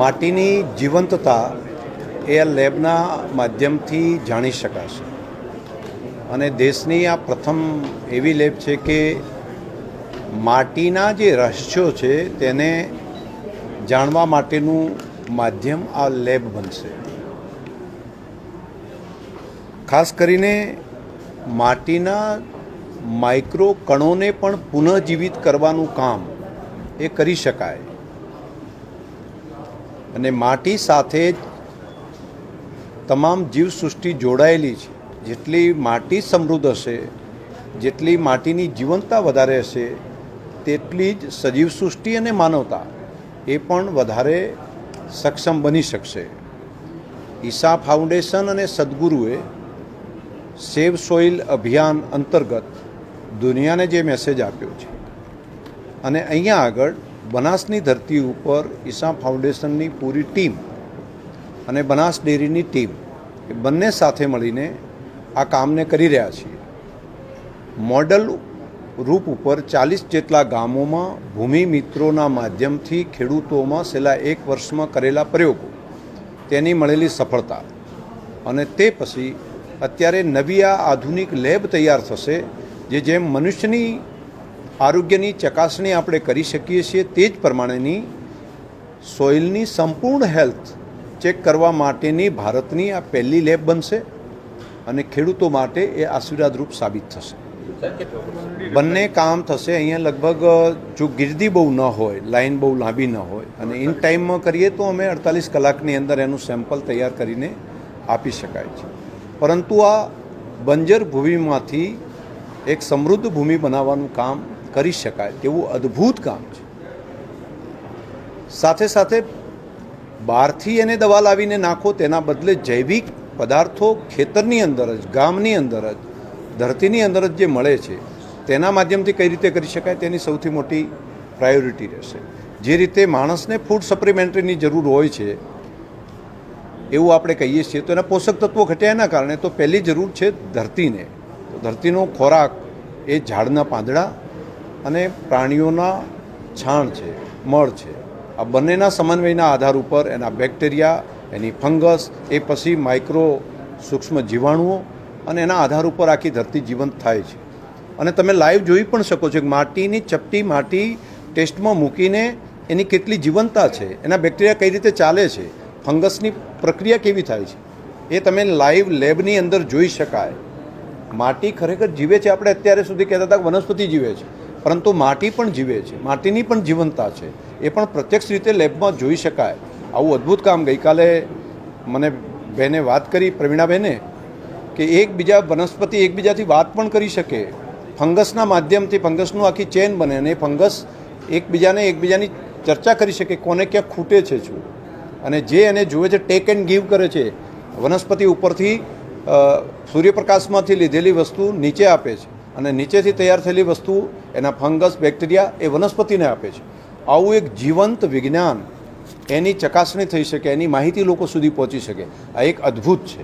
માટીની જીવંતતા એ આ લેબના માધ્યમથી જાણી શકાશે અને દેશની આ પ્રથમ એવી લેબ છે કે માટીના જે રહસ્યો છે તેને જાણવા માટેનું માધ્યમ આ લેબ બનશે। ખાસ કરીને માટીના માઇક્રો કણોને પણ પુનઃજીવિત કરવાનું કામ એ કરી શકાય અને માટી સાથે જ તમામ જીવસૃષ્ટિ જોડાયેલી છે। જેટલી માટી સમૃદ્ધ હશે, જેટલી માટીની જીવંતતા વધારે હશે, તેટલી જ સજીવ સૃષ્ટિ અને માનવતા એ પણ વધારે સક્ષમ બની શકશે। ઈશા ફાઉન્ડેશન અને સદગુરુએ સેવ સોઇલ અભિયાન અંતર્ગત દુનિયાને જે મેસેજ આપ્યો છે અને અહીંયા આગળ બનાસની ધરતી ઉપર ઈશા ફાઉન્ડેશનની પૂરી ટીમ અને બનાસ ડેરીની ટીમ એ બંને સાથે મળીને આ કામને કરી રહ્યા છીએ। મોડલ રૂપ ઉપર 40 જેટલા ગામોમાં ભૂમિ મિત્રોના માધ્યમથી ખેડૂતોમાં છેલ્લા 1 વર્ષમાં કરેલા પ્રયોગો, તેની મળેલી સફળતા અને તે પછી અત્યારે નવી આ આધુનિક લેબ તૈયાર થશે જેમ મનુષ્યની આરોગ્યની ચકાસણી આપણે કરી શકીએ છીએ તે જ પ્રમાણેની સોઇલની સંપૂર્ણ હેલ્થ ચેક કરવા માટેની ભારતની આ પહેલી લેબ બનશે અને ખેડૂતો માટે એ આશીર્વાદરૂપ સાબિત થશે। બંને કામ થશે। અહીંયા લગભગ જો ગીર્દી બહુ ન હોય, લાઈન બહુ લાંબી ન હોય અને ઇન ટાઈમમાં કરીએ તો અમે 48 કલાકની અંદર એનું સેમ્પલ તૈયાર કરીને આપી શકાય છે। પરંતુ આ બંજર ભૂમિમાંથી એક સમૃદ્ધ ભૂમિ બનાવવાનું કામ કરી શકાય તેવું અદ્ભુત કામ છે। સાથે સાથે બહારથી એને દવા લાવીને નાખો તેના બદલે જૈવિક પદાર્થો ખેતરની અંદર જ, ગામની અંદર જ, ધરતીની અંદર જ જે મળે છે તેના માધ્યમથી કઈ રીતે કરી શકાય તેની સૌથી મોટી પ્રાયોરિટી રહેશે। જે રીતે માણસને ફૂડ સપ્લિમેન્ટરીની જરૂર હોય છે એવું આપણે કહીએ છીએ તો એના પોષક તત્વો ઘટ્યા એના કારણે તો પહેલી જરૂર છે ધરતીને। તો ધરતીનો ખોરાક એ ઝાડના પાંદડા અને પ્રાણીઓના છાણ છે, મળ છે। આ બંનેના સમન્વયના આધાર ઉપર એના બેક્ટેરિયા, એની ફંગસ, એ પછી માઇક્રો સૂક્ષ્મ જીવાણુઓ અને એના આધાર ઉપર આખી ધરતી જીવંત થાય છે। અને તમે લાઈવ જોઈ પણ શકો છો કે માટીની ચપટી માટી ટેસ્ટમાં મૂકીને એની કેટલી જીવંતતા છે, એના બેક્ટેરિયા કઈ રીતે ચાલે છે, ફંગસની પ્રક્રિયા કેવી થાય છે એ તમે લાઈવ લેબની અંદર જોઈ શકાય। માટી ખરેખર જીવે છે। આપણે અત્યારે સુધી કહેતા હતા કે વનસ્પતિ જીવે છે, પરંતુ માટી પણ જીવે છે, માટીની પણ જીવંતતા છે, એ પણ પ્રત્યક્ષ રીતે લેબમાં જોઈ શકાય। આવું અદ્ભુત કામ ગઈકાલે મને બહેને વાત કરી, પ્રવીણાબેને, કે એકબીજા વનસ્પતિ એકબીજાથી વાત પણ કરી શકે, ફંગસના માધ્યમથી ફંગસનું આખી ચેન બને અને ફંગસ એકબીજાની ચર્ચા કરી શકે, કોને ક્યાં ખૂટે છે શું, અને જે એને જુએ છે ટેક એન્ડ ગીવ કરે છે। વનસ્પતિ ઉપરથી સૂર્યપ્રકાશમાંથી લીધેલી વસ્તુ નીચે આપે છે અને નીચેથી તૈયાર થયેલી વસ્તુ એના ફંગસ, બેક્ટેરિયા એ વનસ્પતિને આપે છે। આવું એક જીવંત વિજ્ઞાન, એની ચકાસણી થઈ શકે, એની માહિતી લોકો સુધી પહોંચી શકે, આ એક અદ્ભુત છે।